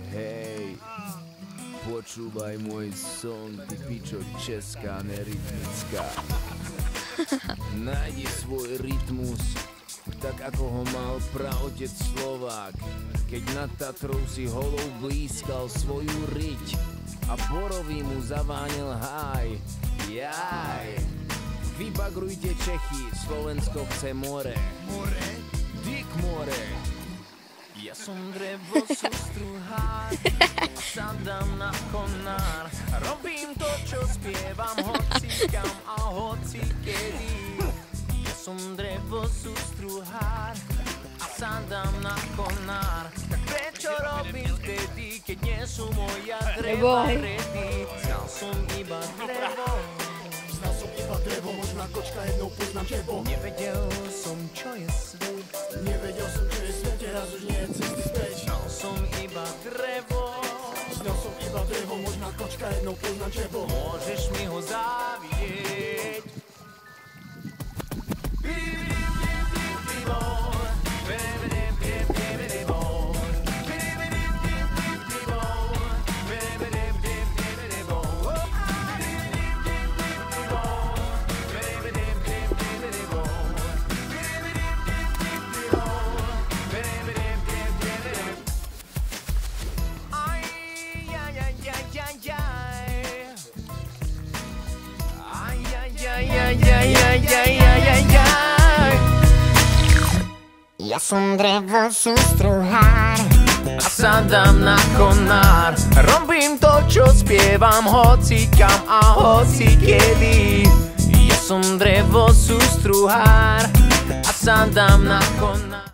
Hej, počúvaj môj song, ty pičo česká, nerytmická. Nájdi svoj rytmus, tak ako ho mal praotec Slovák, keď nad Tatrou si holou blízkal svoju riť a borový mu zavánil háj. Jaj! Vybagrujte Čechy, Slovensko chce more. More? Dick more! Ja som drevo, sústruhár, sa dám na konár. Robím to, čo spievam, hoci kam a hoci kedy. Ja som drevo, sústruhár, a sa dám na konár. Tak prečo robím vtedy, keď nie sú moja dreva ready? Znal som iba drevo. Znal som iba drevo, možná kočka, jednou poznám tebo. Nevedel som, čo je svet. Nevedel som, čo je svet, teraz už nie je cesty späť. Znal som iba drevo. Znal som iba drevo, možná kočka, jednou poznám tebo. Môžeš mi ho závidieť. Ja som drevo, sústruhár, a sa dám na konár. Robím to, čo spievam, hoci kam a hoci kedy. Ja som drevo, sústruhár, a sa dám na konár.